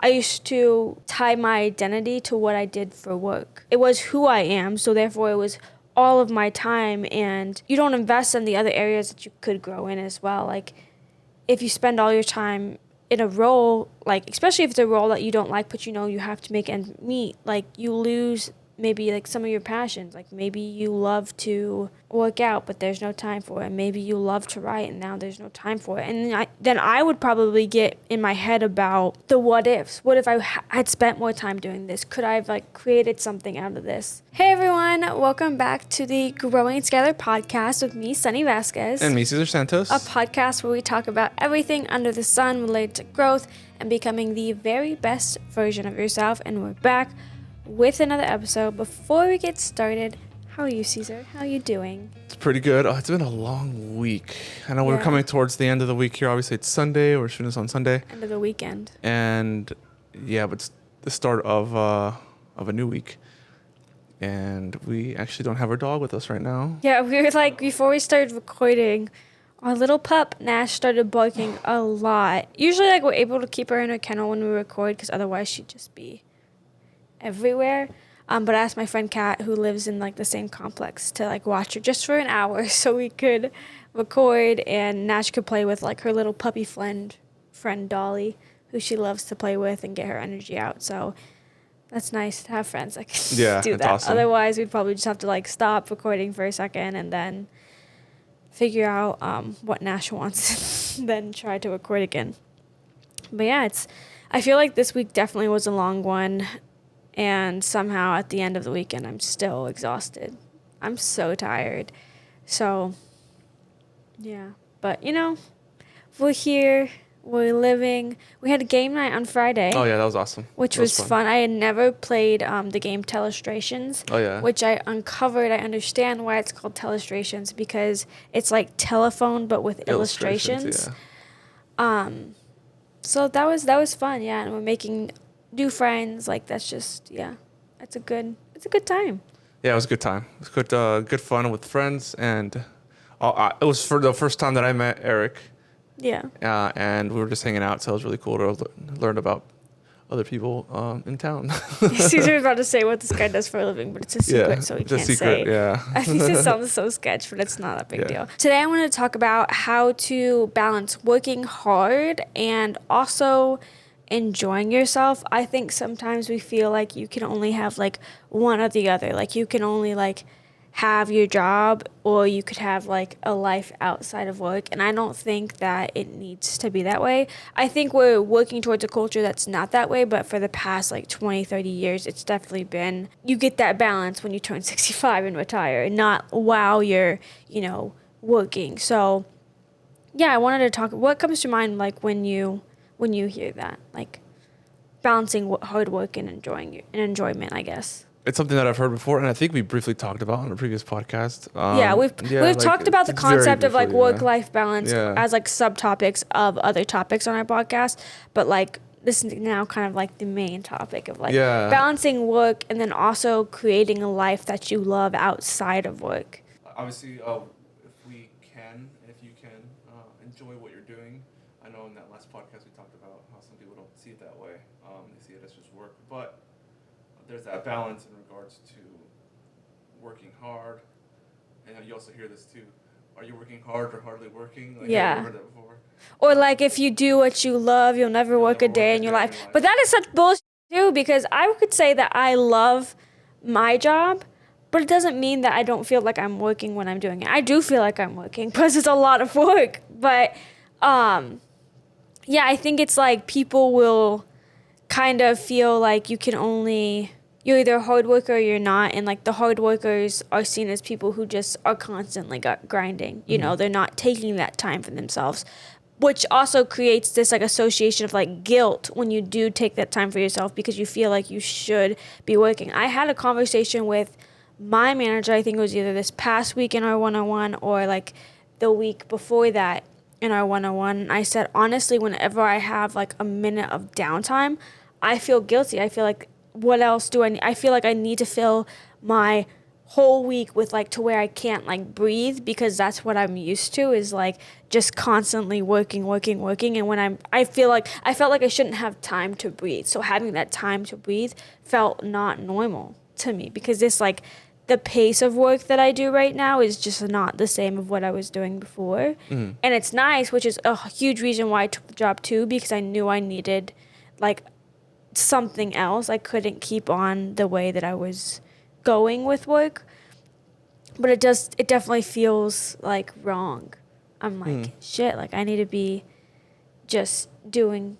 I used to tie my identity to what I did for work. It was who I am, so therefore it was all of my time, and you don't invest in the other areas that you could grow in as well. Like, if you spend all your time in a role, like, especially if it's a role that you don't like, but you know you have to make ends meet, like, you lose maybe like some of your passions. Like, maybe you love to work out, but there's no time for it. Maybe you love to write, and now there's no time for it. And then I would probably get in my head about the what ifs. What if I had spent more time doing this? Could I have like created something out of this? Hey everyone, welcome back to the Growing Together podcast with me, Sonny Vasquez. And me, Cesar Santos. A podcast where we talk about everything under the sun related to growth and becoming the very best version of yourself. And we're back with another episode. Before we get started, how are you, Cesar? How are you doing? It's pretty good. Oh, it's been a long week. I know we're coming towards the end of the week here. Obviously, it's Sunday. We're shooting this on Sunday. End of the weekend. And yeah, but it's the start of a new week. And we actually don't have our dog with us right now. Yeah, we were like, before we started recording, our little pup, Nash, started barking a lot. Usually, like, we're able to keep her in her kennel when we record, because otherwise she'd just be everywhere. But I asked my friend Kat, who lives in like the same complex, to like watch her just for an hour so we could record and Nash could play with like her little puppy friend Dolly, who she loves to play with and get her energy out. So that's nice to have friends that can do that. Awesome. Otherwise, we'd probably just have to like stop recording for a second and then figure out what Nash wants and then try to record again. But yeah, I feel like this week definitely was a long one. And somehow at the end of the weekend, I'm still exhausted. I'm so tired. So, yeah. But, you know, we're here. We're living. We had a game night on Friday. Oh, yeah, that was awesome. Which was fun. I had never played the game Telestrations. Oh, yeah. Which I uncovered. I understand why it's called Telestrations, because it's like telephone, but with illustrations. Yeah. So that was fun, yeah. And we're making new friends. Like, that's just, yeah, it's a good time. Yeah, it was a good time. It was good fun with friends, and it was for the first time that I met Eric. Yeah. And we were just hanging out, so it was really cool to learn about other people in town. Cesar was about to say what this guy does for a living, but it's a secret, so he can't say. Yeah. I think it sounds so sketch, but it's not a big deal. Today I want to talk about how to balance working hard and also enjoying yourself. I think sometimes we feel like you can only have like one or the other. Like, you can only like have your job, or you could have like a life outside of work. And I don't think that it needs to be that way. I think we're working towards a culture that's not that way, but for the past like 20, 30 years, it's definitely been, you get that balance when you turn 65 and retire, and not while you're, working. So yeah, I wanted to talk, what comes to mind like when you hear that, like balancing hard work and enjoyment, I guess. It's something that I've heard before, and I think we briefly talked about on a previous podcast. We've talked about the concept of like work-life balance as like subtopics of other topics on our podcast, but like this is now kind of like the main topic of like balancing work and then also creating a life that you love outside of work. Obviously, if you can enjoy what you're doing. I know in that last podcast we talked about how some people don't see it that way. They see it as just work, but there's that balance in regards to working hard. And you also hear this too. Are you working hard or hardly working? Like, yeah. I've heard that before. Or like, if you do what you love, you'll never work a day in your life. But that is such bullshit too, because I could say that I love my job, but it doesn't mean that I don't feel like I'm working when I'm doing it. I do feel like I'm working because it's a lot of work. But yeah, I think it's like people will kind of feel like you're either a hard worker or you're not. And like the hard workers are seen as people who just are constantly grinding. They're not taking that time for themselves, which also creates this like association of like guilt when you do take that time for yourself, because you feel like you should be working. I had a conversation with my manager, I think it was either this past week in our one-on-one or like the week before that in our one-on-one. I said, honestly, whenever I have like a minute of downtime, I feel guilty. I feel like, what else do I need? I feel like I need to fill my whole week with like to where I can't like breathe, because that's what I'm used to, is like just constantly working. And when I felt like I shouldn't have time to breathe. So having that time to breathe felt not normal to me, because this like the pace of work that I do right now is just not the same of what I was doing before. Mm. And it's nice, which is a huge reason why I took the job too, because I knew I needed like something else. I couldn't keep on the way that I was going with work. But it definitely feels like wrong. I'm like, shit, like I need to be just doing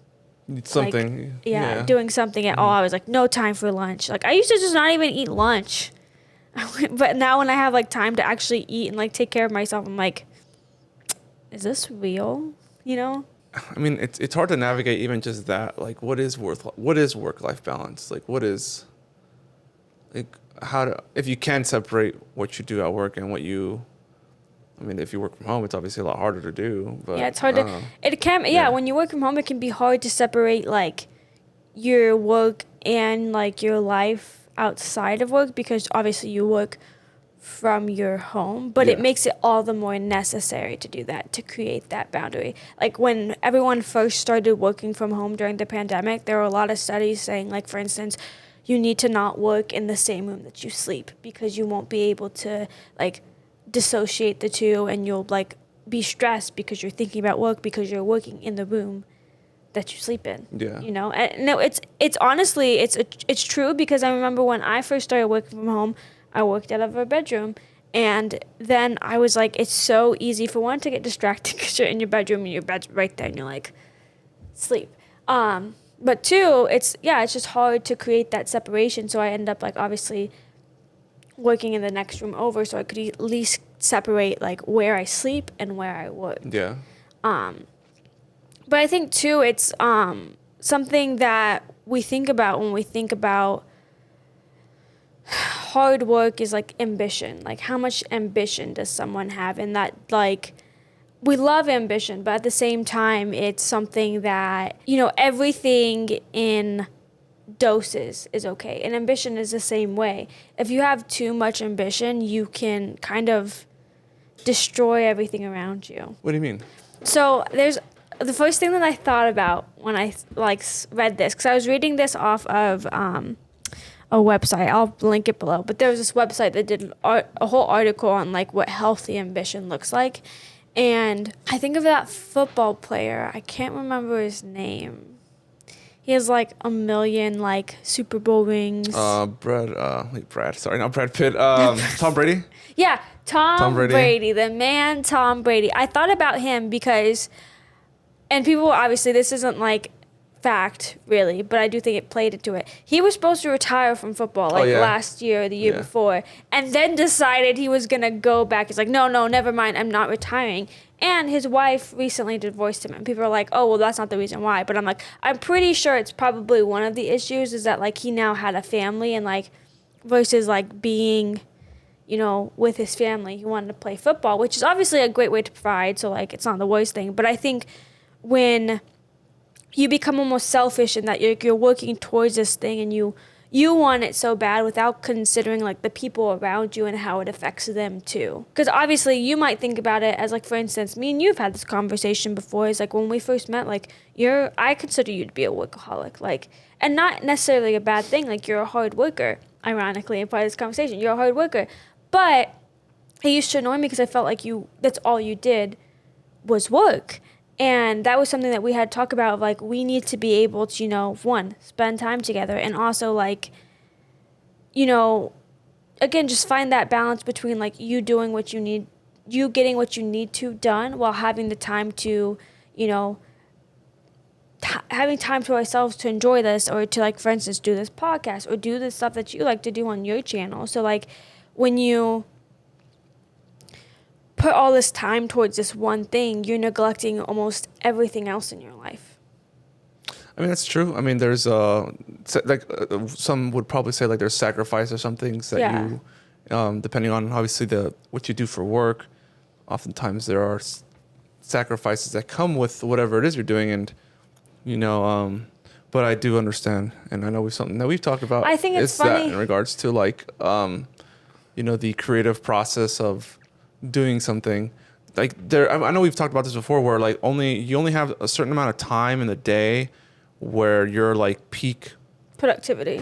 something. Like, doing something at all. I was like, no time for lunch. Like I used to just not even eat lunch. But now when I have like time to actually eat and like take care of myself, I'm like, is this real? You know? I mean, it's hard to navigate even just that. Like, what is work-life balance? Like, what is, like, if you can separate what you do at work and I mean, if you work from home, it's obviously a lot harder to do. But yeah, it's hard to. It can. Yeah, when you work from home, it can be hard to separate like your work and like your life outside of work, because obviously you work from your home, but it makes it all the more necessary to do that, to create that boundary. Like when everyone first started working from home during the pandemic, there were a lot of studies saying, like, for instance, you need to not work in the same room that you sleep, because you won't be able to like dissociate the two, and you'll like be stressed because you're thinking about work because you're working in the room that you sleep in. Yeah. You know, and no, it's honestly it's true, because I remember when I first started working from home, I worked out of a bedroom, and then I was like, it's so easy for one to get distracted because you're in your bedroom and your bed's right there and you're like, sleep. But two, it's just hard to create that separation. So I end up like obviously working in the next room over, so I could at least separate like where I sleep and where I work. Yeah. But I think too, it's something that we think about when we think about hard work is like ambition. Like how much ambition does someone have? And that like we love ambition, but at the same time, it's something that, you know, everything in doses is okay. And ambition is the same way. If you have too much ambition, you can kind of destroy everything around you. What do you mean? So there's the first thing that I thought about when I like read this, because I was reading this off of a website. I'll link it below. But there was this website that did a whole article on like what healthy ambition looks like. And I think of that football player. I can't remember his name. He has like 1 million like Super Bowl rings. Brad Pitt. Tom Brady? Yeah, Tom Brady. The man Tom Brady. I thought about him because, and people, obviously this isn't like fact really, but I do think it played into it. He was supposed to retire from football last year or the year before, and then decided he was gonna go back. He's like, no, never mind, I'm not retiring. And his wife recently divorced him, and people are like, oh, well, that's not the reason why. But I'm like, I'm pretty sure it's probably one of the issues is that like he now had a family, and like versus like being, you know, with his family, he wanted to play football, which is obviously a great way to provide. So like it's not the worst thing, but I think when you become almost selfish in that you're working towards this thing and you want it so bad without considering like the people around you and how it affects them too. Because obviously you might think about it as like, for instance, me and you've had this conversation before. Is like when we first met, like I consider you to be a workaholic, like, and not necessarily a bad thing. Like you're a hard worker. Ironically, in part of this conversation, you're a hard worker. But it used to annoy me because I felt like that's all you did was work. And that was something that we had to talk about, like, we need to be able to, you know, one, spend time together, and also, like, you know, again, just find that balance between, like, you doing what you need, you getting what you need to done while having the time to, you know, having time to ourselves to enjoy this, or to, like, for instance, do this podcast or do the stuff that you like to do on your channel. So, like, when you put all this time towards this one thing, you're neglecting almost everything else in your life. I mean, that's true. I mean, there's some would probably say like there's sacrifice or some things that you, depending on obviously what you do for work, oftentimes there are sacrifices that come with whatever it is you're doing, and you know, but I do understand, and I know something that we've talked about. I think it's is funny that in regards to like, the creative process of doing something. Like I know we've talked about this before, where like you only have a certain amount of time in the day where you're like peak productivity.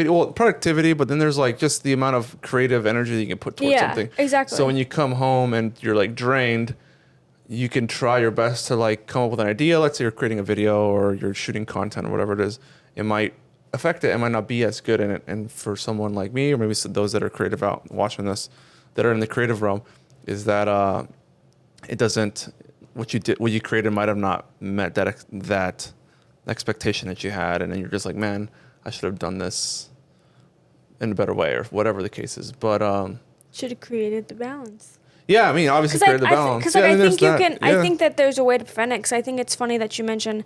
Well, productivity, but then there's like just the amount of creative energy that you can put towards something. Exactly. So when you come home and you're like drained, you can try your best to like come up with an idea. Let's say you're creating a video or you're shooting content or whatever it is. It might affect it. It might not be as good in it. And for someone like me, or maybe those that are creative out watching this, that are in the creative realm, is that it doesn't, what you created might have not met that expectation that you had, and then you're just like, man, I should have done this in a better way, or whatever the case is. But should have created the balance. Yeah, I mean, obviously created the balance. Because I think you can. Yeah. I think that there's a way to prevent it. Because I think it's funny that you mentioned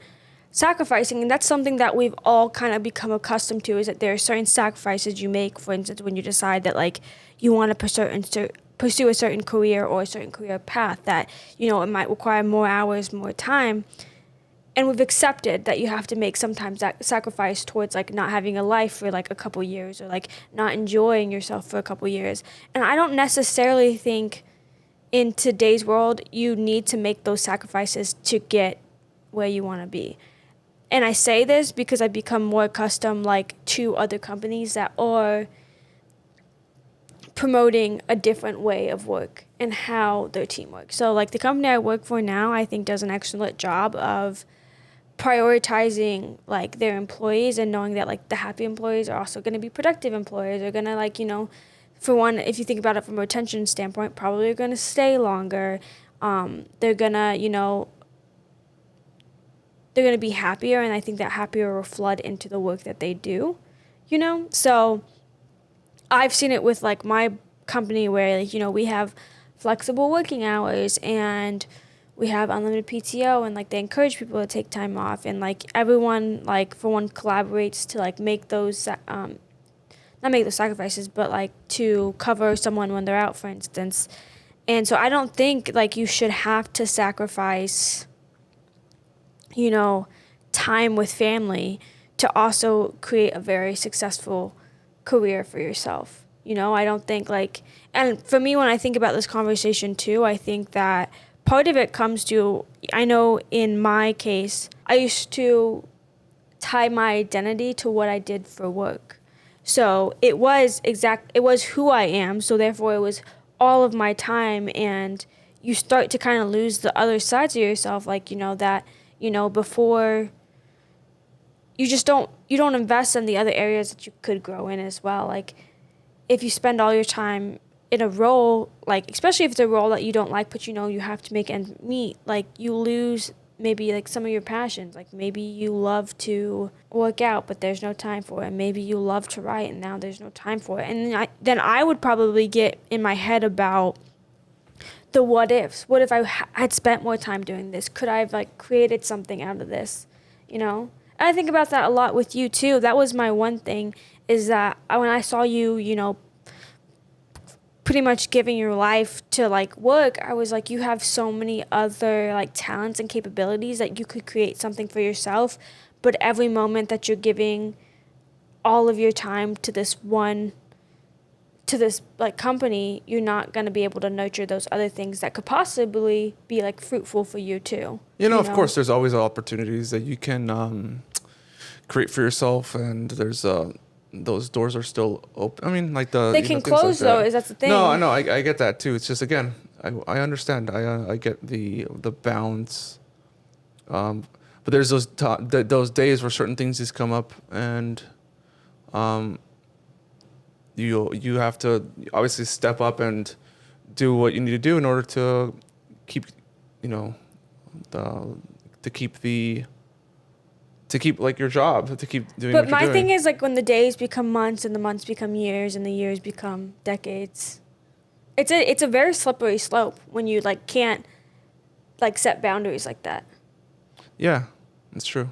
sacrificing, and that's something that we've all kind of become accustomed to. Is that there are certain sacrifices you make. For instance, when you decide that like you want to pursue a certain career or a certain career path, that it might require more hours, more time. And we've accepted that you have to make sometimes that sacrifice towards like not having a life for like a couple years, or like not enjoying yourself for a couple years. And I don't necessarily think in today's world you need to make those sacrifices to get where you want to be. And I say this because I've become more accustomed like to other companies that are promoting a different way of work and how their team works. So like the company I work for now, I think does an excellent job of prioritizing like their employees and knowing that like the happy employees are also going to be productive employees. They're going to like, for one, if you think about it from a retention standpoint, probably are going to stay longer. They're going to, they're going to be happier, and I think that happier will flood into the work that they do, So I've seen it with like my company where like, we have flexible working hours and we have unlimited PTO, and like they encourage people to take time off, and like everyone like for one collaborates to like make those not make those sacrifices, but like to cover someone when they're out, for instance. And so I don't think like you should have to sacrifice time with family to also create a very successful career for yourself. I don't think like, and for me when I think about this conversation too, I think that part of it comes to, I know in my case, I used to tie my identity to what I did for work. So it was who I am, so therefore it was all of my time, and you start to kind of lose the other sides of yourself, like, that, before you don't invest in the other areas that you could grow in as well. Like if you spend all your time in a role, like especially if it's a role that you don't like, but you have to make ends meet, like you lose maybe like some of your passions. Like maybe you love to work out, but there's no time for it. Maybe you love to write, and now there's no time for it. And then I would probably get in my head about the what ifs. What if I had spent more time doing this? Could I have like created something out of this? And I think about that a lot with you too. That was my one thing, is that when I saw you, pretty much giving your life to like work, I was like, you have so many other like talents and capabilities that you could create something for yourself, but every moment that you're giving all of your time to this like company, you're not going to be able to nurture those other things that could possibly be like fruitful for you too. Of course there's always opportunities that you can create for yourself, and there's those doors are still open. I mean, like they can close like though. Is that the thing? No, I know. I get that too. It's just again, I understand. I get the balance. But there's those days where certain things just come up, and you have to obviously step up and do what you need to do in order to keep to keep like your job, to keep doing what you're doing. But my thing is like when the days become months and the months become years and the years become decades, it's a very slippery slope when you like can't like set boundaries like that. Yeah, it's true.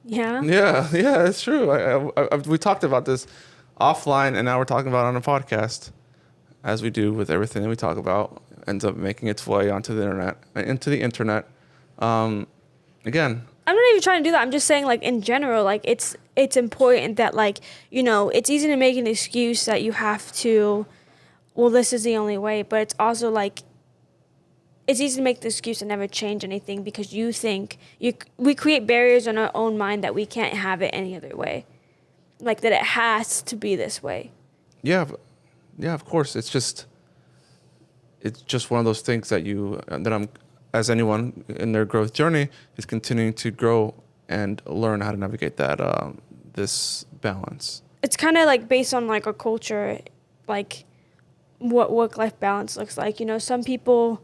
Yeah? Yeah, it's true. We talked about this offline, and now we're talking about it on a podcast, as we do with everything that we talk about. Ends up making its way into the internet. Again, I'm not you're trying to do that. I'm just saying, like, in general, like, it's important that, like, you know, it's easy to make an excuse that you have to, well, this is the only way, but it's also, like, it's easy to make the excuse and never change anything because you think, we create barriers in our own mind that we can't have it any other way. Like, that it has to be this way. Yeah, of course. It's just one of those things that I'm, as anyone in their growth journey, is continuing to grow and learn how to navigate that this balance. It's kind of like based on like a culture, like what work-life balance looks like. You know, some people,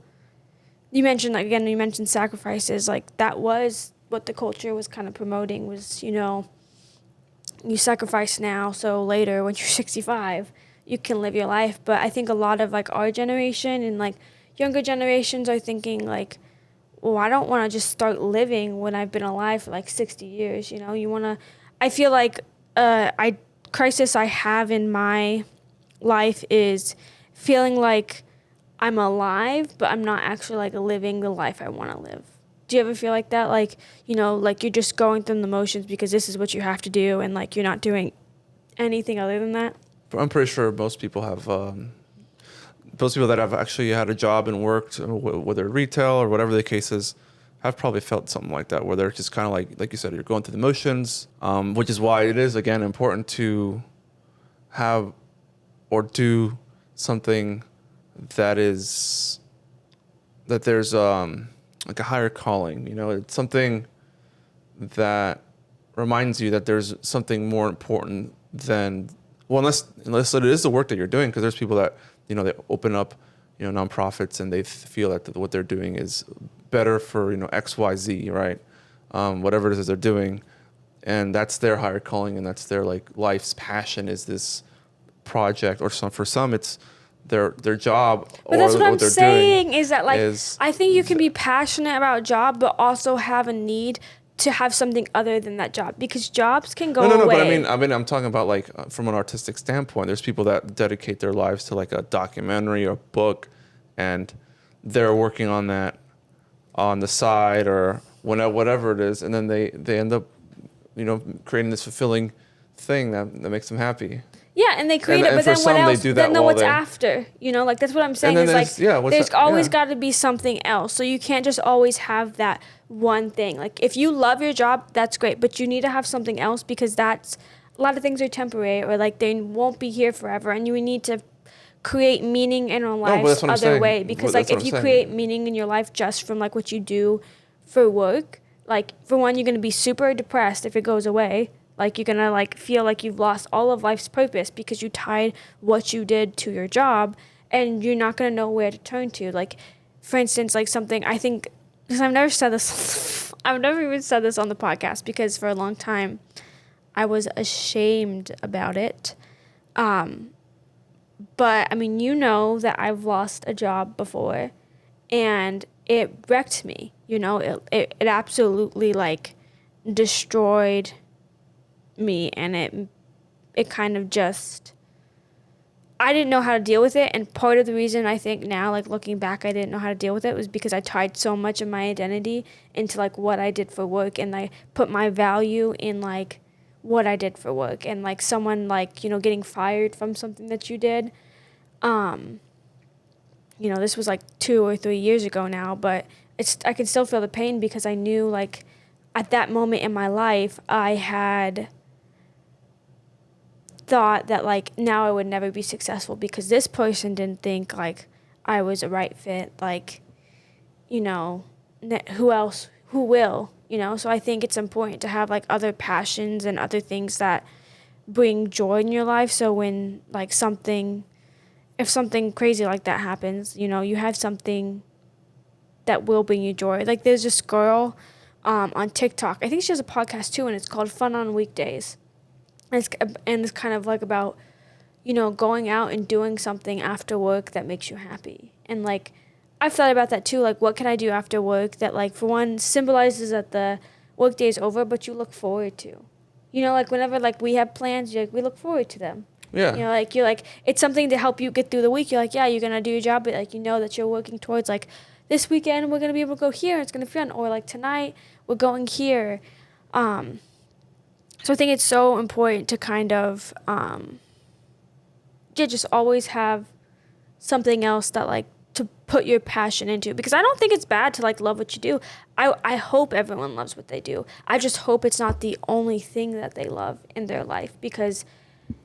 you mentioned sacrifices. Like, that was what the culture was kind of promoting was, you know, you sacrifice now so later when you're 65 you can live your life. But I think a lot of like our generation and like younger generations are thinking like, well, I don't want to just start living when I've been alive for like 60 years. You know, you want to, I feel like crisis I have in my life is feeling like I'm alive, but I'm not actually like living the life I want to live. Do you ever feel like that? Like, you know, like you're just going through the motions because this is what you have to do and like you're not doing anything other than that? I'm pretty sure most people have, those people that have actually had a job and worked, whether retail or whatever the case is, have probably felt something like that, where they're just kind of like you said, you're going through the motions, which is why it is, again, important to have or do something that there's like a higher calling. You know, it's something that reminds you that there's something more important than, well, unless it is the work that you're doing, because there's people that, you know, they open up, you know, nonprofits and they feel that what they're doing is better for, you know, XYZ, right? Whatever it is they're doing. And that's their higher calling, and that's their like life's passion is this project, or for some it's their job. But that's what I'm saying is that like I think you can be passionate about a job but also have a need to have something other than that job, because jobs can go away. No, but I mean, I'm talking about like from an artistic standpoint. There's people that dedicate their lives to like a documentary or book, and they're working on that on the side or whatever it is, and then they end up, you know, creating this fulfilling thing that makes them happy. Yeah, and they create it, but then what else? Then what's after? You know, like that's what I'm saying. Is like there's always got to be something else. So you can't just always have that one thing. Like if you love your job, that's great, but you need to have something else, because that's a lot of things are temporary, or like they won't be here forever, and you need to create meaning in our lives other way. Because like if you create meaning in your life just from like what you do for work, like for one, you're gonna be super depressed if it goes away. Like you're gonna like feel like you've lost all of life's purpose because you tied what you did to your job, and you're not gonna know where to turn to. Like, for instance, like something I think, because I've never said this, I've never even said this on the podcast, because for a long time I was ashamed about it. But I mean, you know that I've lost a job before, and it wrecked me. You know, it absolutely like destroyed me, and it kind of just, I didn't know how to deal with it. And part of the reason I think now, like looking back, I didn't know how to deal with it was because I tied so much of my identity into like what I did for work, and I put my value in like what I did for work, and like someone like, you know, getting fired from something that you did. You know, this was like 2 or 3 years ago now, but I can still feel the pain, because I knew like at that moment in my life I had thought that like now I would never be successful because this person didn't think like I was a right fit. Like, you know, who will, you know? So I think it's important to have like other passions and other things that bring joy in your life. So when like if something crazy like that happens, you know, you have something that will bring you joy. Like there's this girl on TikTok, I think she has a podcast too, and it's called Fun on Weekdays. And it's kind of like about, you know, going out and doing something after work that makes you happy. And like, I've thought about that too. Like, what can I do after work that like, for one, symbolizes that the work day is over, but you look forward to. You know, like whenever like we have plans, we look forward to them. Yeah. You know, you're like, it's something to help you get through the week. You're like, yeah, you're going to do your job, but like, you know that you're working towards like, this weekend we're going to be able to go here, it's going to be fun. Or like tonight we're going here. So I think it's so important to kind of just always have something else that like to put your passion into, because I don't think it's bad to like love what you do. I hope everyone loves what they do. I just hope it's not the only thing that they love in their life, because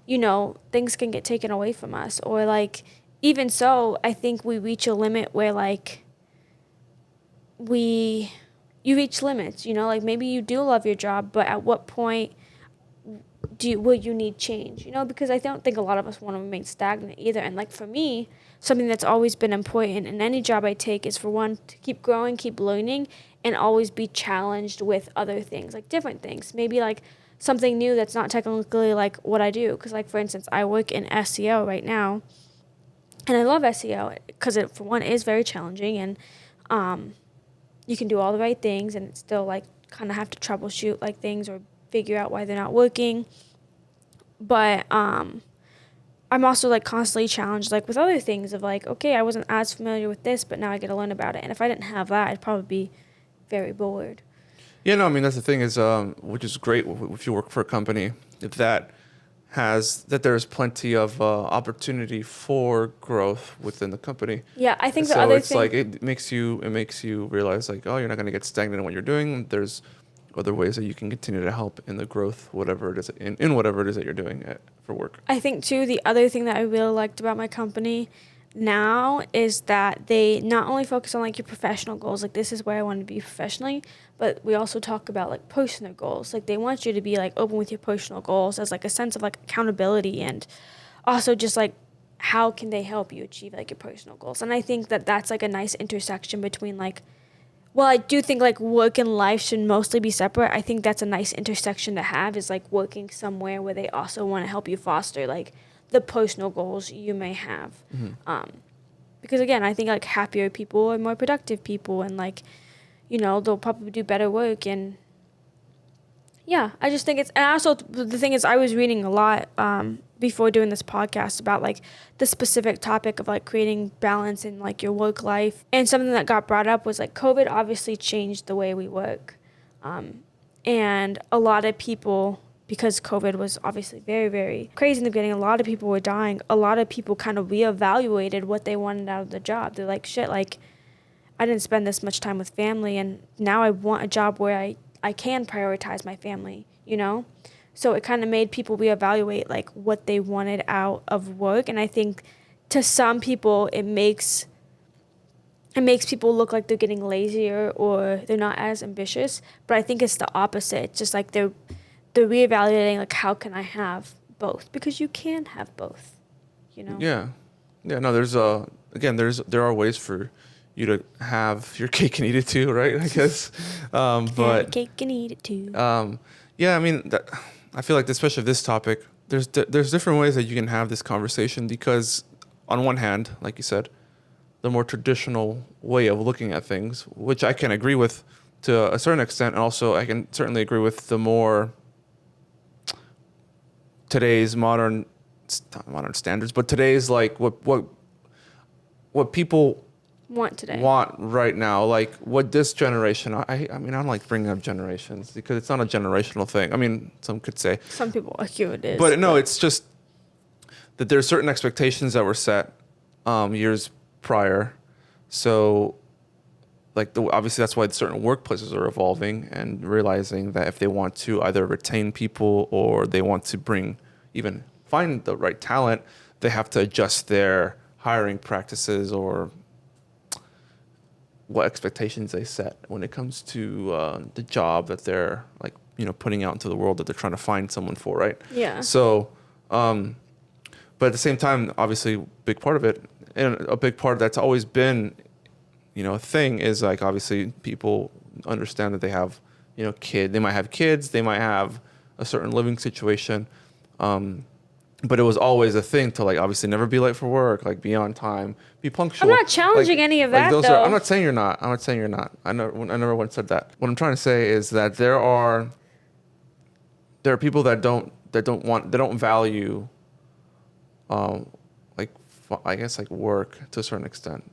things can get taken away from us, or like even so I think we reach a limit where like you reach limits, like maybe you do love your job, but at what point will you need change, because I don't think a lot of us want to remain stagnant either. And like for me, something that's always been important in any job I take is, for one, to keep growing, keep learning, and always be challenged with other things, like different things, maybe like something new that's not technically like what I do. Because like for instance, I work in SEO right now, and I love SEO because it, for one, is very challenging, and you can do all the right things and still like kind of have to troubleshoot like things or figure out why they're not working. But I'm also like constantly challenged like with other things of like, okay, I wasn't as familiar with this, but now I get to learn about it. And if I didn't have that, I'd probably be very bored. Yeah, no, I mean, that's the thing is, which is great if you work for a company that there's plenty of opportunity for growth within the company. Yeah, I think so the other it's thing, like it makes you realize like, oh, you're not going to get stagnant in what you're doing. There's other ways that you can continue to help in the growth, whatever it is in whatever it is that you're doing for work. I think too, the other thing that I really liked about my company now is that they not only focus on like your professional goals, like this is where I want to be professionally, but we also talk about like personal goals. Like they want you to be like open with your personal goals as like a sense of like accountability, and also just like how can they help you achieve like your personal goals. And I think that that's like a nice intersection between like, well, I do think like work and life should mostly be separate. I think that's a nice intersection to have, is like working somewhere where they also want to help you foster like the personal goals you may have. Mm-hmm. Because again, I think like happier people are more productive people, and like, they'll probably do better work. And yeah, I just think it's, and also the thing is, I was reading a lot before doing this podcast about like the specific topic of like creating balance in like your work life. And something that got brought up was like COVID obviously changed the way we work. And a lot of people, because COVID was obviously very, very crazy in the beginning, a lot of people were dying. A lot of people kind of reevaluated what they wanted out of the job. They're like, shit, like I didn't spend this much time with family, and now I want a job where I can prioritize my family, So it kind of made people reevaluate like what they wanted out of work. And I think to some people it makes people look like they're getting lazier or they're not as ambitious. But I think it's the opposite. It's just like they're reevaluating like, how can I have both? Because you can have both, Yeah. No, there are ways for you to have your cake and eat it too, right? I guess. But have cake and eat it too. Yeah, I mean, I feel like especially this topic, there's different ways that you can have this conversation, because on one hand, like you said, the more traditional way of looking at things, which I can agree with to a certain extent, and also I can certainly agree with the more today's modern standards, but today's like what people want right now, like what this generation. I mean, I don't like bringing up generations because it's not a generational thing. I mean, some could say. Some people argue it is. But no, it's just that there's certain expectations that were set years prior. So, like obviously that's why certain workplaces are evolving and realizing that if they want to either retain people or they want to find the right talent, they have to adjust their hiring practices or what expectations they set when it comes to the job that they're like, putting out into the world that they're trying to find someone for, right? Yeah. So, but at the same time, obviously, a big part of it, and a big part that's always been, a thing is like obviously people understand that they have, they might have kids, they might have a certain living situation, but it was always a thing to like obviously never be late for work, like be on time, be punctual. I'm not challenging any of that though. I'm not saying you're not. I never once said that. What I'm trying to say is that there are people that don't value, I guess like work to a certain extent.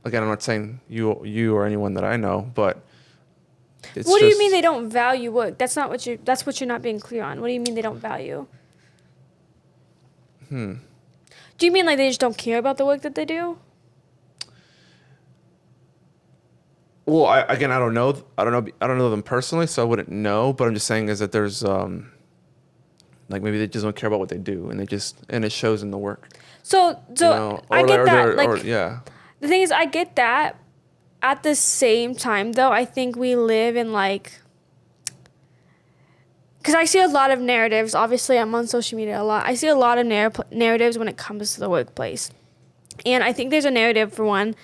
Again, I'm not saying you or anyone that I know, but it's What do you just, mean they don't value work? That's what you're not being clear on. What do you mean they don't value? Do you mean like they just don't care about the work that they do? Well, I don't know. I don't know them personally, so I wouldn't know. But I'm just saying is that there's like maybe they just don't care about what they do, and it shows in the work. So I get that. Yeah. The thing is, I get that. At the same time, though, I think we live in like, because I see a lot of narratives. Obviously, I'm on social media a lot. I see a lot of narratives when it comes to the workplace, and I think there's a narrative for one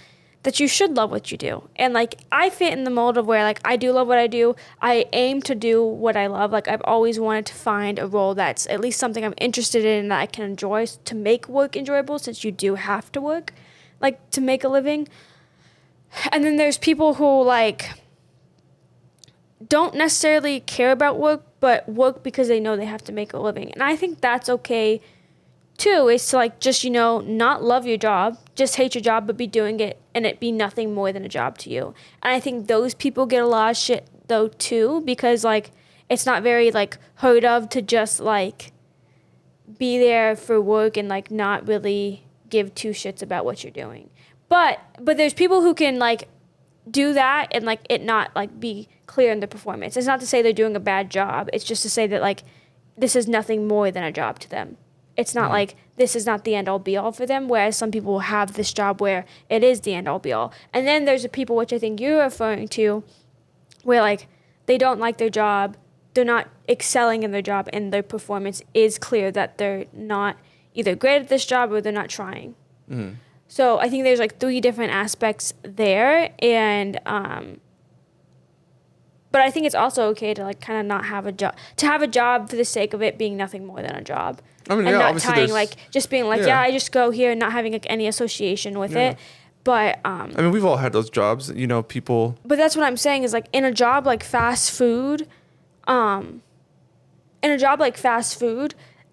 that you should love what you do. And like I fit in the mold of where like I do love what I do. I aim to do what I love. Like I've always wanted to find a role that's at least something I'm interested in that I can enjoy to make work enjoyable, since you do have to work like to make a living. And then there's people who like don't necessarily care about work, but work because they know they have to make a living. And I think that's okay too, is to like just, not love your job, just hate your job, but be doing it and it be nothing more than a job to you. And I think those people get a lot of shit though too, because like it's not very like heard of to just like be there for work and like not really give two shits about what you're doing. But there's people who can like do that and like it not like be clear in the performance. It's not to say they're doing a bad job. It's just to say that like this is nothing more than a job to them. It's not like this is not the end all be all for them, whereas some people have this job where it is the end all be all. And then there's the people, which I think you're referring to, where like they don't like their job, they're not excelling in their job, and their performance is clear that they're not either great at this job or they're not trying. So I think there's like 3 different aspects there, and but I think it's also okay to like kind of not have a job, to have a job for the sake of it being nothing more than a job. I mean, and yeah, not tying like just being like I just go here and not having like any association with it. But I mean, we've all had those jobs, people. But that's what I'm saying is like in a job like fast food,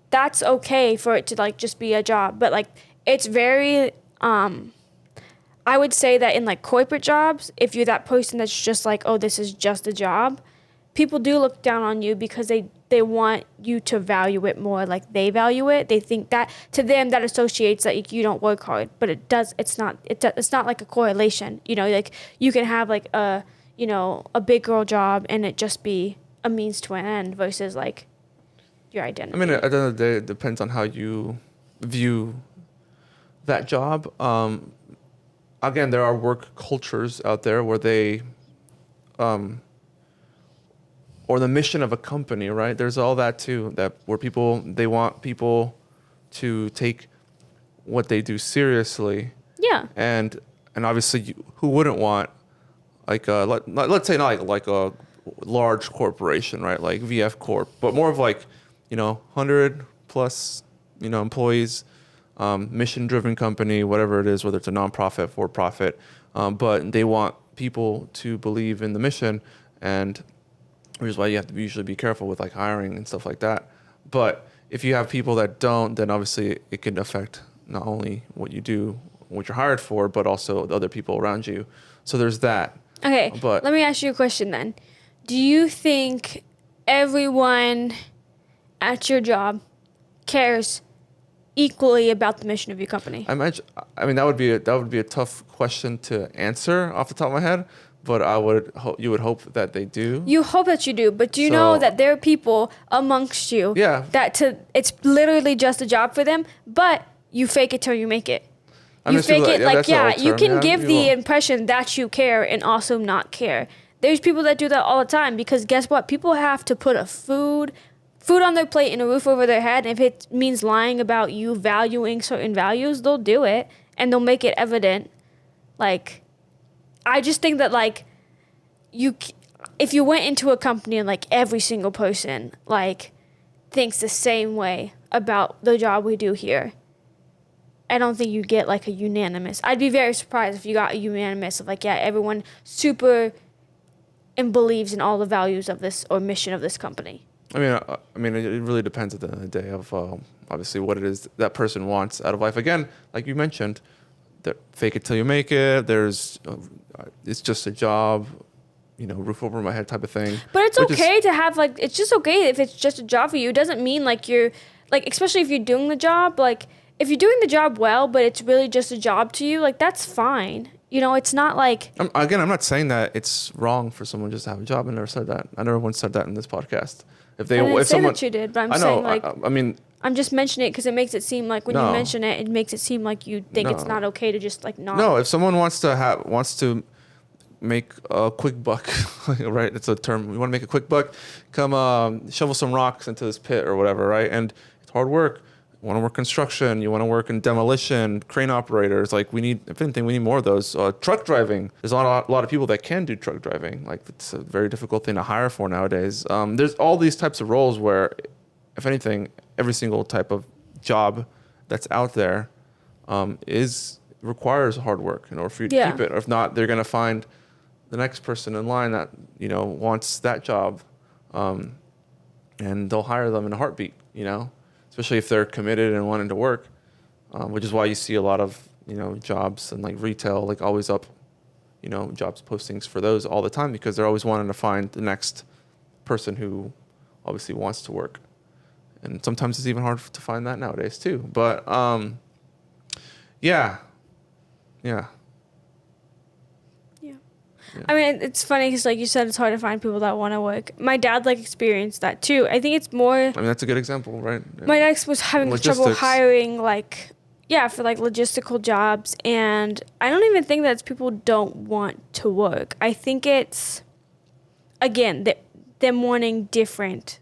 that's okay for it to like just be a job. But like it's very I would say that in like corporate jobs, if you're that person that's just like, oh, this is just a job, people do look down on you because they want you to value it more like they value it. They think that to them that associates that you don't work hard, but it's not like a correlation. Like you can have like a big girl job and it just be a means to an end versus like your identity. I mean, at the end of the day, it depends on how you view that job. Again, there are work cultures out there where they, or the mission of a company, right? There's all that too, that where they want people to take what they do seriously. Yeah. And obviously, who wouldn't want like let's say not like a large corporation, right? Like VF Corp, but more of like 100 plus employees. Mission-driven company, whatever it is, whether it's a nonprofit, for-profit, but they want people to believe in the mission, and which is why you have to usually be careful with like hiring and stuff like that. But if you have people that don't, then obviously it can affect not only what you do, what you're hired for, but also the other people around you. So there's that. Okay, but let me ask you a question then. Do you think everyone at your job cares equally about the mission of your company? I mean that would be a tough question to answer off the top of my head, but you would hope that they do. You hope that you do, but do you know that there are people amongst you that it's literally just a job for them, but you fake it till you make it. You fake it like you can give the impression that you care and also not care. There's people that do that all the time because guess what? People have to put food on their plate and a roof over their head. And if it means lying about you valuing certain values, they'll do it and they'll make it evident. Like, I just think that like if you went into a company and like every single person like thinks the same way about the job we do here, I don't think you get like a unanimous. I'd be very surprised if you got a unanimous of like, everyone super and believes in all the values of this or mission of this company. I mean, it really depends at the end of the day of obviously what it is that person wants out of life. Again, like you mentioned, fake it till you make it. There's, it's just a job. roof over my head type of thing. But it's okay to have, like, it's just okay if it's just a job for you. It doesn't mean, like, you're, like, especially if you're doing the job, like, if you're doing the job well, but it's really just a job to you, like, that's fine. It's not like... I'm not saying that it's wrong for someone just to have a job. I never said that. I never once said that in this podcast. I didn't say that you did, but I'm saying, like... I mean... I'm just mentioning it because it makes it seem like when you mention it, it makes it seem like you think it's not okay to just, like, not... No, if someone wants to make a quick buck, right? It's a term. You want to make a quick buck? Come shovel some rocks into this pit or whatever, right? And it's hard work. You want to work construction. You want to work in demolition, crane operators. Like if anything, we need more of those. Truck driving. There's a lot of people that can do truck driving. Like it's a very difficult thing to hire for nowadays. There's all these types of roles where, if anything, every single type of job that's out there requires hard work in order for you to keep it. Or if not, they're going to find the next person in line that wants that job, and they'll hire them in a heartbeat. Especially if they're committed and wanting to work, which is why you see a lot of jobs and like retail like always up, jobs postings for those all the time, because they're always wanting to find the next person who obviously wants to work, and sometimes it's even hard to find that nowadays too. But yeah. I mean, it's funny because, like you said, it's hard to find people that want to work. My dad, like, experienced that, too. I think it's more... I mean, that's a good example, right? Yeah. My ex was having trouble hiring, like, for, like, logistical jobs. And I don't even think that it's people don't want to work. I think it's, again, them wanting different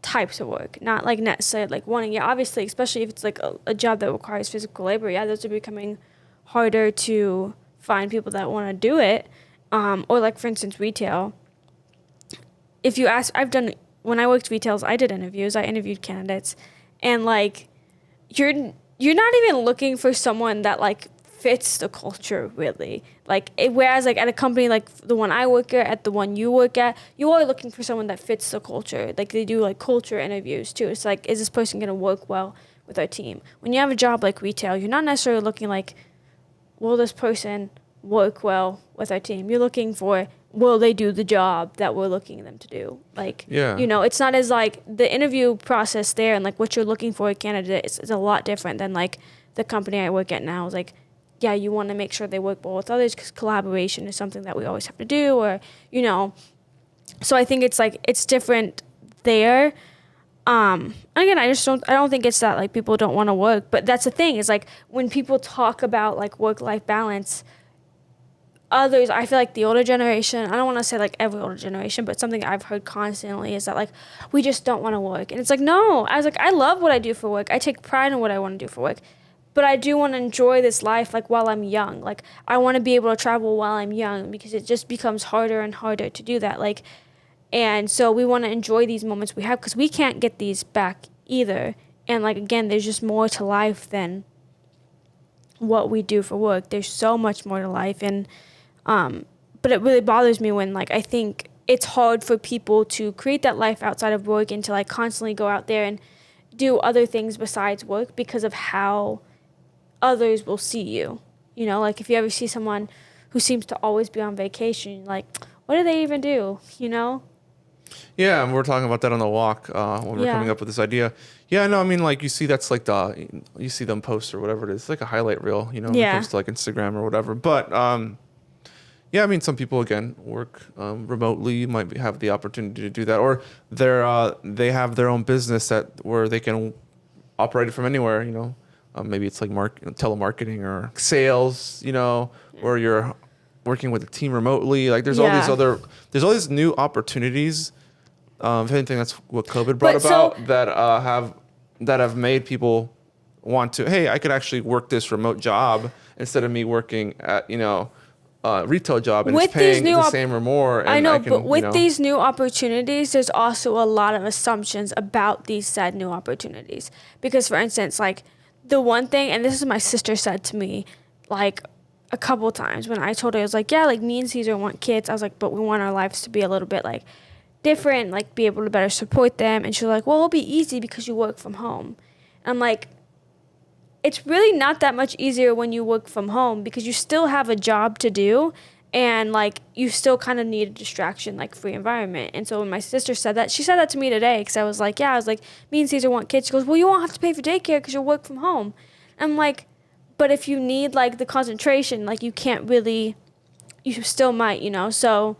types of work. Not, like, necessarily, like, wanting... Yeah, obviously, especially if it's, like, a job that requires physical labor. Yeah, those are becoming harder to find people that want to do it. Or like, for instance, retail. If you ask, when I worked retails, I did interviews. I interviewed candidates, and like, you're not even looking for someone that like fits the culture really. Like, whereas like at a company like the one I work at the one you work at, you are looking for someone that fits the culture. Like they do like culture interviews too. It's like, is this person gonna work well with our team? When you have a job like retail, you're not necessarily looking like, will this person work well with our team? You're looking for, will they do the job that we're looking them to do? Like, it's not as like the interview process there and like what you're looking for a candidate is a lot different than like the company I work at now. Is like, yeah, you want to make sure they work well with others because collaboration is something that we always have to do, or, so I think it's like, it's different there. Again, I don't think it's that like people don't want to work, but that's the thing is like when people talk about like work-life balance, others, I feel like the older generation, I don't want to say like every older generation, but something I've heard constantly is that like, we just don't want to work. And it's like, no, I love what I do for work. I take pride in what I want to do for work, but I do want to enjoy this life like while I'm young. Like I want to be able to travel while I'm young because it just becomes harder and harder to do that. Like, and so we want to enjoy these moments we have because we can't get these back either. And like, again, there's just more to life than what we do for work. There's so much more to life. And, but it really bothers me when like, I think it's hard for people to create that life outside of work and to like constantly go out there and do other things besides work because of how others will see you. Like if you ever see someone who seems to always be on vacation, like, what do they even do? Yeah, and we're talking about that on the walk when we're coming up with this idea. Yeah, no, I mean, like, you see that's like you see them post or whatever it is. It's like a highlight reel, when it comes to like Instagram or whatever. But, yeah, I mean, some people, again, work remotely, might have the opportunity to do that. Or they have their own business where they can operate it from anywhere, Maybe it's like telemarketing or sales, or you're working with a team remotely. Like, there's all these new opportunities. If anything, that's what COVID brought about that have made people want to, hey, I could actually work this remote job instead of me working at, retail job and it's paying the same or more. And I know, but with these new opportunities, there's also a lot of assumptions about these said new opportunities. Because, for instance, like the one thing, and this is my sister said to me, like a couple times when I told her, I was like, yeah, like me and Cesar want kids. I was like, but we want our lives to be a little bit like different, like be able to better support them. And she was like, well, it'll be easy because you work from home. And I'm like, it's really not that much easier when you work from home because you still have a job to do and like you still kind of need a distraction, like free environment. And so when my sister said that, she said that to me today, because I was like, yeah, I was like, me and Cesar want kids. She goes, well, you won't have to pay for daycare because you'll work from home. I'm like, but if you need like the concentration, like you can't really, you still might, you know. So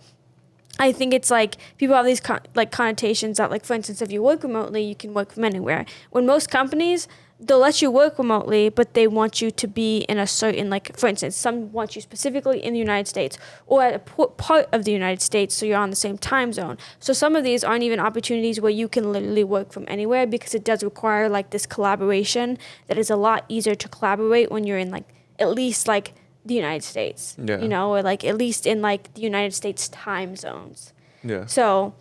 I think it's like people have these like connotations that, like, for instance, if you work remotely, you can work from anywhere. When most companies, they'll let you work remotely, but they want you to be in a certain, like, for instance, some want you specifically in the United States or at a part of the United States, so you're on the same time zone. So some of these aren't even opportunities where you can literally work from anywhere, because it does require like this collaboration that is a lot easier to collaborate when you're in like at least like the United States, you know, or like at least in like the United States time zones. Yeah. So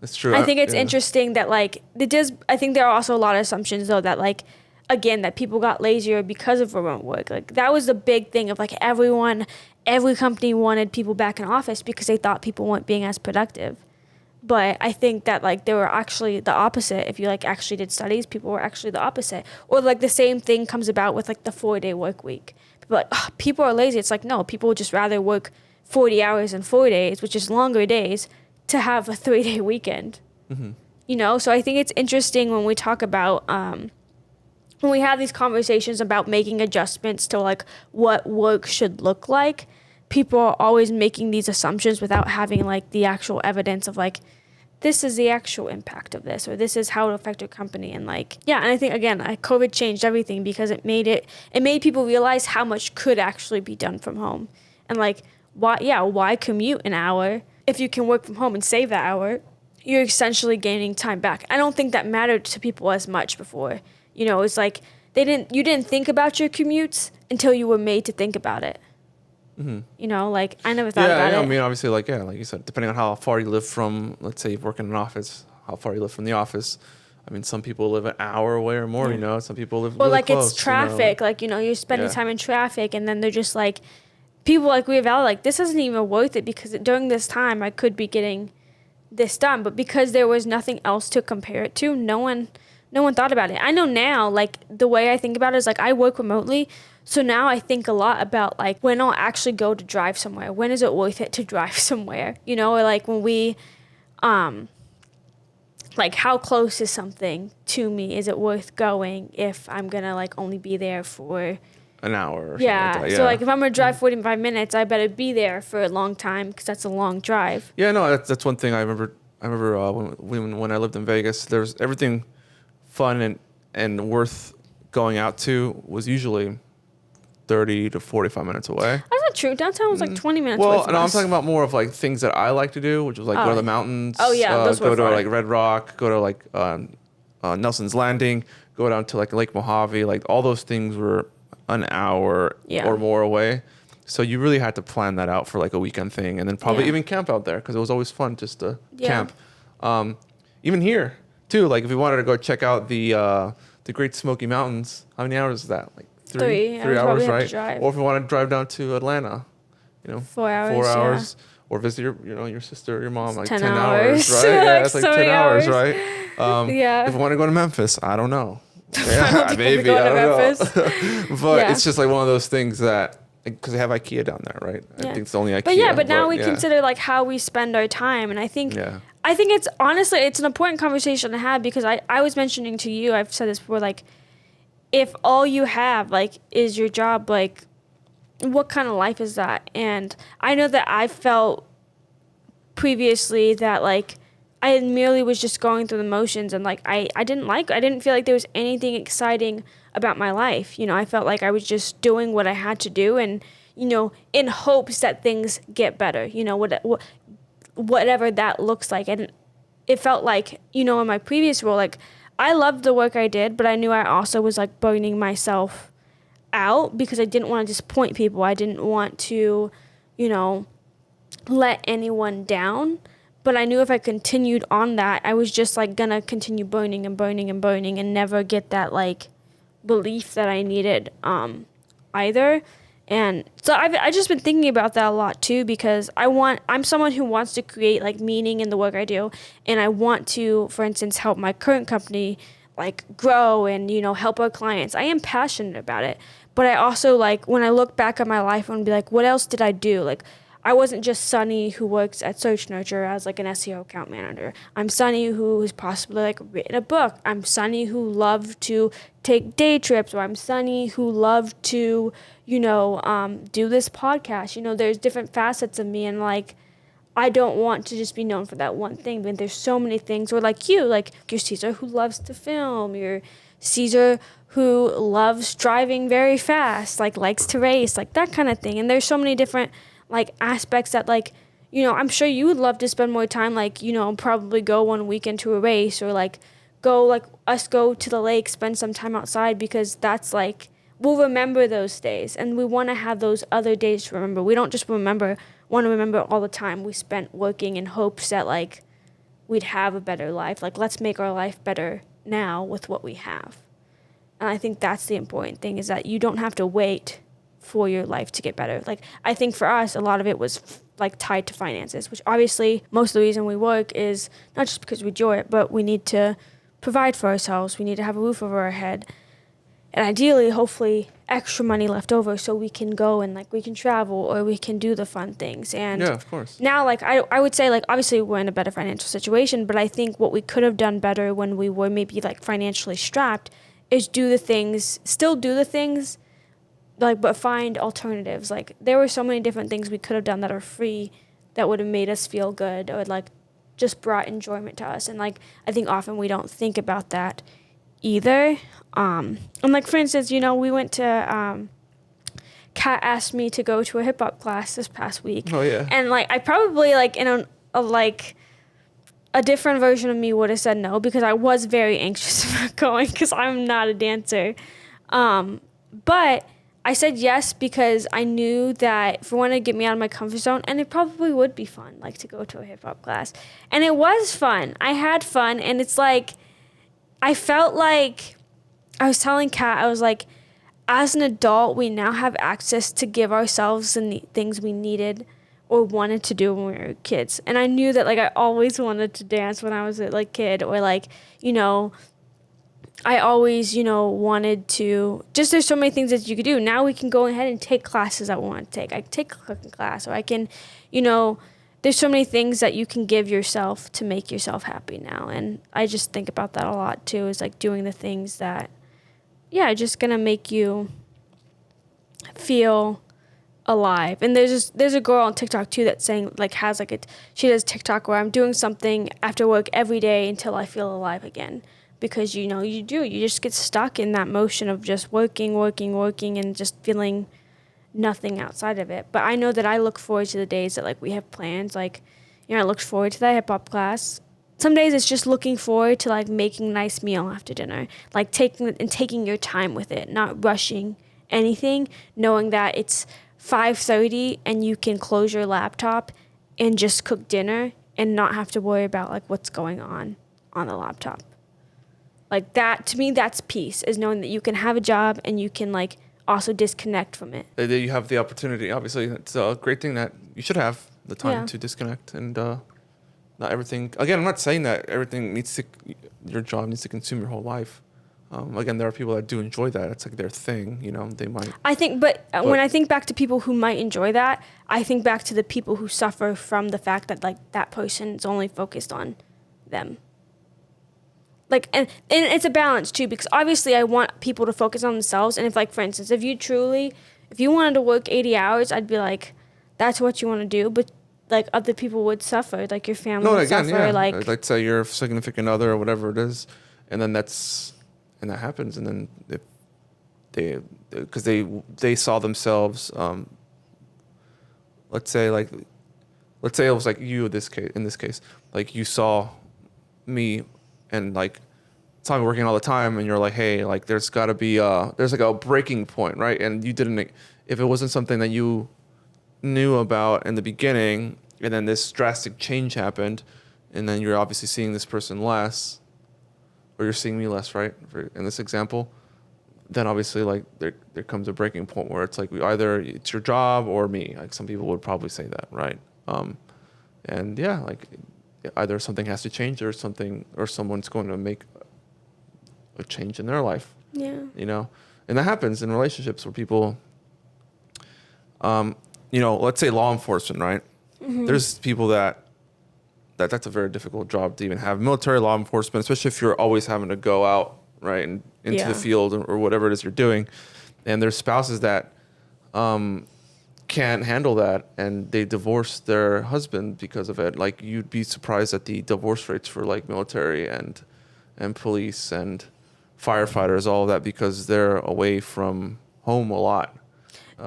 That's true. I think it's interesting that like it does. I think there are also a lot of assumptions though that, like, again, that people got lazier because of remote work. Like that was the big thing of like every company wanted people back in office because they thought people weren't being as productive. But I think that like they were actually the opposite. If you like actually did studies, people were actually the opposite. Or like the same thing comes about with like the 4-day work week. People are like, oh, people are lazy. It's like, no, people would just rather work 40 hours in 4 days, which is longer days, to have a 3-day weekend. Mm-hmm. You know, so I think it's interesting when we talk about when we have these conversations about making adjustments to like what work should look like. People are always making these assumptions without having like the actual evidence of like, this is the actual impact of this, or this is how it affected your company. And like, yeah, and I think again, like, COVID changed everything because it made people realize how much could actually be done from home. And like, why commute an hour if you can work from home and save that hour? You're essentially gaining time back. I don't think that mattered to people as much before. You know, it's like you didn't think about your commutes until you were made to think about it. Mm-hmm. You know, like I never thought about it. I mean, obviously, like you said, depending on how far you live from, let's say you work in an office, how far you live from the office. I mean, some people live an hour away or more. You know, some people live. Well, really like close, it's traffic. You know? Like, you know, you're spending time in traffic, and then they're just like, people like reevaluate. Like, this isn't even worth it because during this time I could be getting this done, but because there was nothing else to compare it to, no one thought about it. I know now, like, the way I think about it is like I work remotely. So now I think a lot about like when I'll actually go to drive somewhere. When is it worth it to drive somewhere? You know, or like when we, like how close is something to me? Is it worth going if I'm gonna like only be there for an hour? Or like that. So like if I'm gonna drive 45 minutes, I better be there for a long time because that's a long drive. Yeah, no, that's one thing I remember. When I lived in Vegas, there was everything fun and worth going out to was usually 30 to 45 minutes away. That's not true. Downtown was like 20 minutes away Well, from no, I'm us. talking about more of like things that I like to do, which was like go to the mountains. Oh, yeah, those go were to fun. like Red Rock, go to like Nelson's Landing, go down to like Lake Mojave. Like all those things were an hour or more away. So you really had to plan that out for like a weekend thing, and then probably even camp out there because it was always fun just to camp. Even here too, like if we wanted to go check out the Great Smoky Mountains, how many hours is that? Like three hours, right? Or if we want to drive down to Atlanta, you know, 4 hours. 4 hours. Or visit your sister or your mom, like 10 hours, right? Yeah, that's like 10 hours, right? If we want to go to Memphis, I don't know. Yeah, maybe, I don't know. But it's just like one of those things that, because they have IKEA down there, right? I think it's only IKEA. But now we consider like how we spend our time. And I think it's honestly, it's an important conversation to have because I was mentioning to you, I've said this before, like, if all you have like is your job, like what kind of life is that? And I know that I felt previously that like I merely was just going through the motions, and like I didn't feel like there was anything exciting about my life. You know, I felt like I was just doing what I had to do, and you know, in hopes that things get better, you know, whatever that looks like. And it felt like, you know, in my previous role, like I loved the work I did, but I knew I also was like burning myself out because I didn't want to disappoint people. I didn't want to, you know, let anyone down. But I knew if I continued on that, I was just like gonna continue burning and burning and burning and never get that like belief that I needed either. And so I've just been thinking about that a lot too, because I'm someone who wants to create like meaning in the work I do, and I want to, for instance, help my current company like grow and, you know, help our clients. I am passionate about it, but I also like when I look back at my life and be like, what else did I do? Like I wasn't just Sonny who works at Search Nurture as like an SEO account manager. I'm Sonny who has possibly like written a book. I'm Sonny who loved to take day trips, or I'm Sonny who loved to, do this podcast. There's different facets of me, and like I don't want to just be known for that one thing, but there's so many things. Or like you're Cesar who loves to film. You're Cesar who loves driving very fast, like likes to race, like that kind of thing. And there's so many different like aspects that like, I'm sure you would love to spend more time, like, probably go one weekend to a race, or like go to the lake, spend some time outside, because that's like, we'll remember those days, and we want to have those other days to remember. We don't just want to remember all the time we spent working in hopes that like we'd have a better life. Like, let's make our life better now with what we have. And I think that's the important thing, is that you don't have to wait for your life to get better. Like, I think for us, a lot of it was like tied to finances, which obviously most of the reason we work is not just because we enjoy it, but we need to provide for ourselves. We need to have a roof over our head. And ideally, hopefully, extra money left over so we can go and like we can travel, or we can do the fun things. And yeah, of course. Now, like I would say, like obviously we're in a better financial situation, but I think what we could have done better when we were maybe like financially strapped is still do the things, like, but find alternatives. Like, there were so many different things we could have done that are free that would have made us feel good, or like just brought enjoyment to us. And like I think often we don't think about that either. And like, for instance, we went to Kat asked me to go to a hip hop class this past week. Oh yeah. And like I probably like in a different version of me would have said no, because I was very anxious about going, because I'm not a dancer. But I said yes because I knew that if it wanted to get me out of my comfort zone, and it probably would be fun, like to go to a hip hop class. And it was fun. I had fun, and it's like I felt like I was telling Kat, I was like, as an adult, we now have access to give ourselves the things we needed or wanted to do when we were kids. And I knew that, like, I always wanted to dance when I was a like kid, or like, I always, wanted to, just there's so many things that you could do. Now we can go ahead and take classes that we want to take. I can take a cooking class, or I can, there's so many things that you can give yourself to make yourself happy now. And I just think about that a lot too, is like doing the things that, are just going to make you feel alive. And there's a girl on TikTok too that's saying, like, she does TikTok where I'm doing something after work every day until I feel alive again. Because, you just get stuck in that motion of just working, and just feeling nothing outside of it. But I know that I look forward to the days that, like, we have plans. Like, I look forward to that hip-hop class. Some days it's just looking forward to, like, making a nice meal after dinner. Like, taking your time with it, not rushing anything, knowing that it's 5:30 and you can close your laptop and just cook dinner and not have to worry about, like, what's going on the laptop. Like, that, to me, that's peace, is knowing that you can have a job and you can, like, also disconnect from it. That you have the opportunity. Obviously, it's a great thing that you should have the time to disconnect, and not everything. Again, I'm not saying that your job needs to consume your whole life. Again, there are people that do enjoy that. It's like their thing, they might. I think, but when I think back to people who might enjoy that, I think back to the people who suffer from the fact that, like, that person is only focused on them. Like, and it's a balance too, because obviously I want people to focus on themselves. And if, like, for instance, if you wanted to work 80 hours, I'd be like, that's what you want to do. But, like, other people would suffer, like your family would suffer. Yeah. Like, let's say your significant other or whatever it is, and then that happens, and then because they saw themselves, let's say it was like you in this case, like you saw me and, like, saw me working all the time, and you're like, hey, like, there's got to be there's like a breaking point, right? And you didn't, if it wasn't something that you knew about in the beginning, and then this drastic change happened, and then you're obviously seeing this person less, or you're seeing me less, right? In this example, then obviously, like, there comes a breaking point where it's like either it's your job or me. Like, some people would probably say that, right? And yeah, like, either something has to change, or someone's going to make a change in their life. Yeah. And that happens in relationships where people, let's say law enforcement, right? There's people that's a very difficult job to even have. Military law enforcement, especially if you're always having to go out, right, and into the field or whatever it is you're doing. And there's spouses that can't handle that, and they divorce their husband because of it. Like, you'd be surprised at the divorce rates for like military and police and firefighters, all of that, because they're away from home a lot.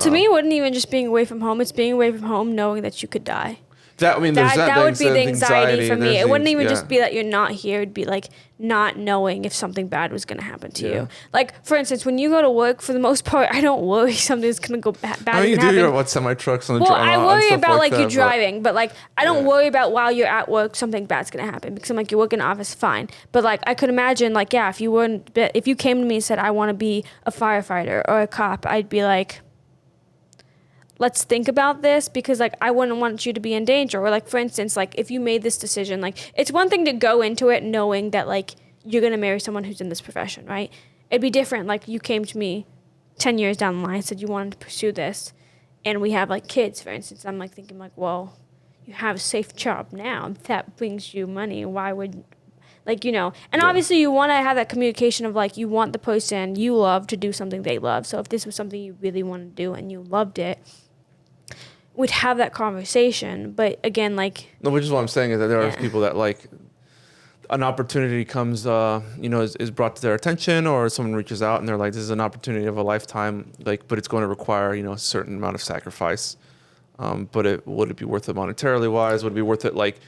To me, it wasn't even just being away from home. It's being away from home knowing that you could die. That would be the anxiety for me. It wouldn't even just be that you're not here. It'd be like not knowing if something bad was going to happen to you. Like, for instance, when you go to work, for the most part, I don't worry something's going to go bad. I mean, you do your semi-trucks on the Well, I worry about like you driving, but like I don't worry about while you're at work something bad's going to happen, because I'm like, you work in an office, fine. But like I could imagine, like, yeah, if you came to me and said I want to be a firefighter or a cop, I'd be like, let's think about this, because like I wouldn't want you to be in danger. Or like, for instance, like if you made this decision, like it's one thing to go into it knowing that like you're going to marry someone who's in this profession, right? It'd be different. Like you came to me 10 years down the line and said you wanted to pursue this, and we have like kids, for instance. I'm like thinking like, well, you have a safe job now that brings you money. Why would, like, and obviously you want to have that communication of like, you want the person you love to do something they love. So if this was something you really wanted to do and you loved it, we'd have that conversation. But again, like, no, which is what I'm saying is that there are people that like an opportunity comes, is brought to their attention, or someone reaches out and they're like, this is an opportunity of a lifetime, like, but it's going to require, a certain amount of sacrifice. But would it be worth it monetarily wise? Would it be worth it, like,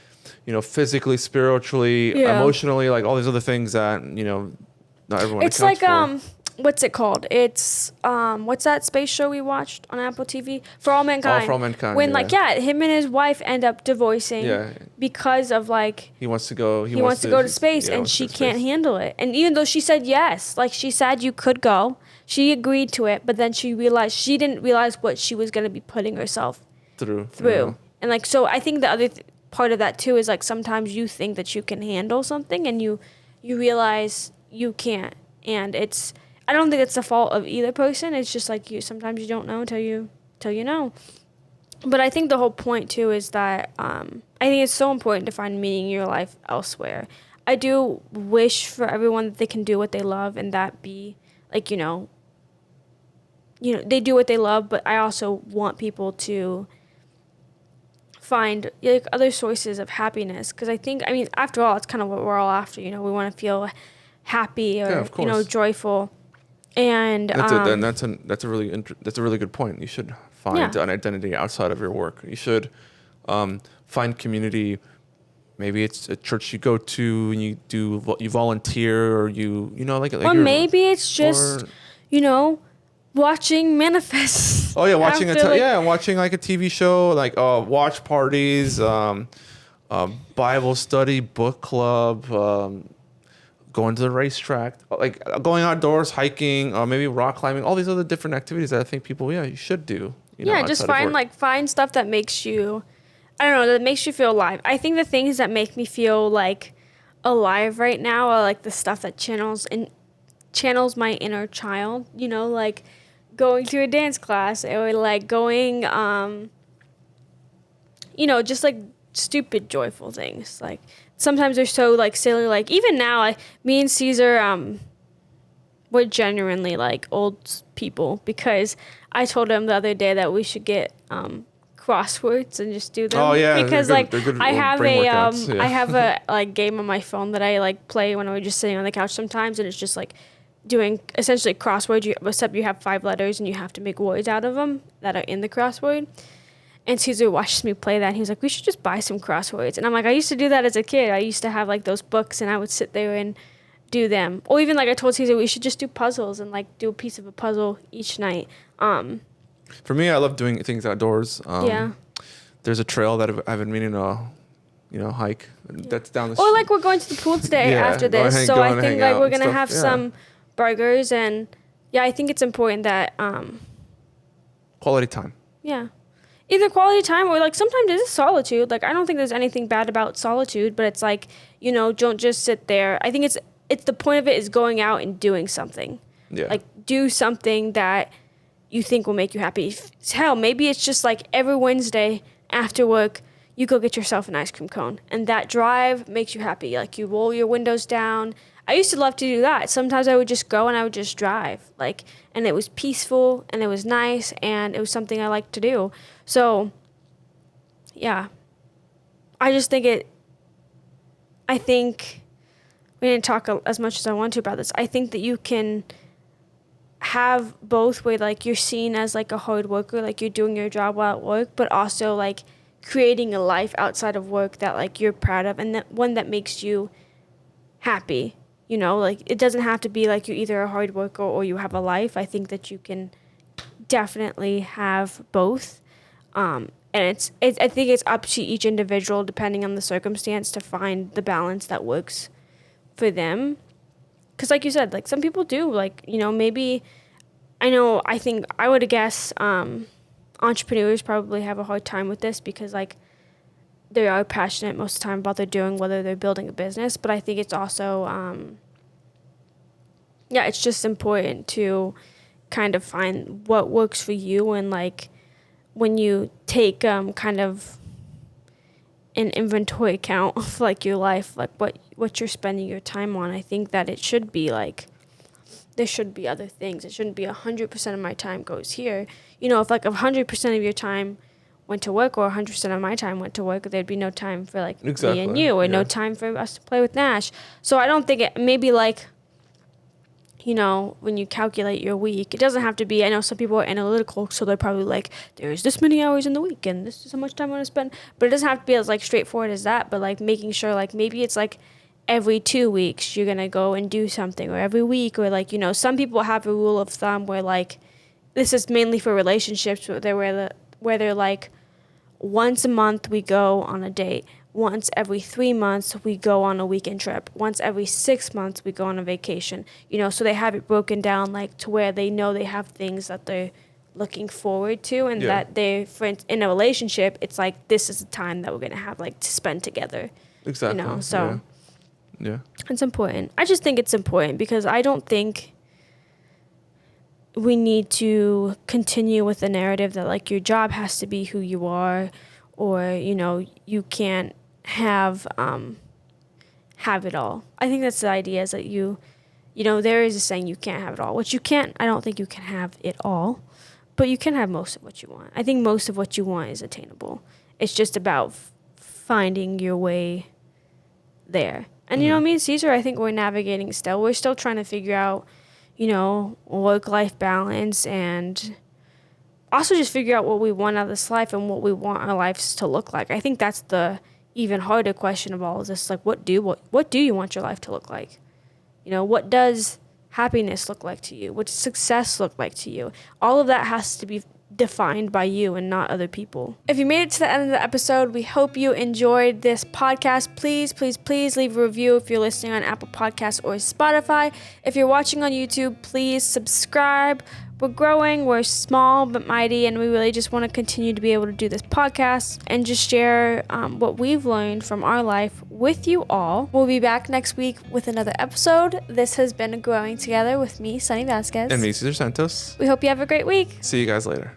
physically, spiritually, emotionally, like all these other things that, not everyone it's accounts like, for. What's it called? It's what's that space show we watched on Apple TV? For All Mankind. For All Mankind. When him and his wife end up divorcing because of like he wants to go to space, and she can't handle it. And even though she said yes, like she said you could go, she agreed to it, but then she didn't realize what she was going to be putting herself through. Yeah. And like, so I think the other part of that too is like sometimes you think that you can handle something and you realize you can't, and I don't think it's the fault of either person. It's just like sometimes you don't know till you know. But I think the whole point too is that I think it's so important to find meaning in your life elsewhere. I do wish for everyone that they can do what they love, and that be like, they do what they love, but I also want people to find like other sources of happiness, because after all, it's kind of what we're all after. We want to feel happy or joyful. And that's a really good point. You should find an identity outside of your work. You should find community. Maybe it's a church you go to and you volunteer, or or maybe it's just watching Manifest. Oh yeah, watching watching like a TV show, like watch parties, Bible study, book club. Going to the racetrack, like going outdoors, hiking, maybe rock climbing, all these other different activities that I think people, you should do. Just find stuff that makes you, that makes you feel alive. I think the things that make me feel like alive right now are like the stuff that channels my inner child. Like going to a dance class, or like going, just like stupid joyful things. Like sometimes they're so like silly. Like even now, me and Cesar, we're genuinely like old people, because I told him the other day that we should get crosswords and just do them. Oh yeah, because they're good I have workouts, I have a like game on my phone that I like play when we're just sitting on the couch sometimes, and it's just like doing essentially crosswords. Except you have 5 letters and you have to make words out of them that are in the crossword. And Cesar watches me play that, and he was like, we should just buy some crosswords. And I'm like, I used to do that as a kid. I used to have, like, those books, and I would sit there and do them. Or even, like, I told Cesar, we should just do puzzles and, like, do a piece of a puzzle each night. For me, I love doing things outdoors. There's a trail that I've been meaning to, hike. That's down the street. Or, like, we're going to the pool today after this. So I think, like, we're going to have some burgers. And, I think it's important that... quality time. Yeah. Either quality time, or like sometimes it is solitude. Like I don't think there's anything bad about solitude, but it's like, don't just sit there. I think it's the point of it is going out and doing something. Yeah. Like do something that you think will make you happy. Hell, maybe it's just like every Wednesday after work, you go get yourself an ice cream cone. And that drive makes you happy. Like you roll your windows down. I used to love to do that. Sometimes I would just go and I would just drive. Like, and it was peaceful and it was nice and it was something I liked to do. So, yeah. I think we didn't talk as much as I want to about this. I think that you can have both where like you're seen as like a hard worker, like you're doing your job while at work, but also like creating a life outside of work that like you're proud of and that one that makes you happy. You know, like it doesn't have to be like you're either a hard worker or you have a life. I think that you can definitely have both. And I think it's up to each individual depending on the circumstance to find the balance that works for them. Because like you said, like some people do, like, you know, maybe, I think I would guess entrepreneurs probably have a hard time with this because like they are passionate most of the time about what they're doing, whether they're building a business. But I think it's also, it's just important to kind of find what works for you. And like when you take kind of an inventory count of like your life, like what you're spending your time on, I think that it should be like there should be other things. It shouldn't be 100% of my time goes here. You know, if like 100% of your time went to work or 100% of my time went to work, there'd be no time for like me and you, or no time for us to play with Nash. So I don't think it maybe like, you know, when you calculate your week, it doesn't have to be, I know some people are analytical, so they're probably like, there's this many hours in the week and this is how much time I want to spend. But it doesn't have to be as like straightforward as that, but like making sure like maybe it's like every 2 weeks you're going to go and do something, or every week, or like, you know, some people have a rule of thumb where like, this is mainly for relationships where they're like, once a month we go on a date. Once every 3 months, we go on a weekend trip. Once every 6 months, we go on a vacation. You know, so they have it broken down like to where they know they have things that they're looking forward to, and that they, for in a relationship, it's like this is the time that we're gonna have like to spend together. Exactly. You know, so yeah, it's important. I just think it's important because I don't think we need to continue with the narrative that like your job has to be who you are, or you know you can't have it all. I think that's the idea, is that you know, there is a saying you can't have it all, which you can't. I don't think you can have it all, but you can have most of what you want. I think most of what you want is attainable. It's just about finding your way there. And you know, me and Cesar, I think we're navigating still. We're still trying to figure out, you know, work-life balance, and also just figure out what we want out of this life and what we want our lives to look like. I think that's the even harder question of all of this. Like, what do you want your life to look like? You know, what does happiness look like to you? What does success look like to you? All of that has to be defined by you and not other people. If you made it to the end of the episode, we hope you enjoyed this podcast. Please, please, please leave a review if you're listening on Apple Podcasts or Spotify. If you're watching on YouTube, please subscribe. We're growing, we're small but mighty, and we really just want to continue to be able to do this podcast and just share what we've learned from our life with you all. We'll be back next week with another episode. This has been Growing Together with me, Sonny Vasquez. And me, Cesar Santos. We hope you have a great week. See you guys later.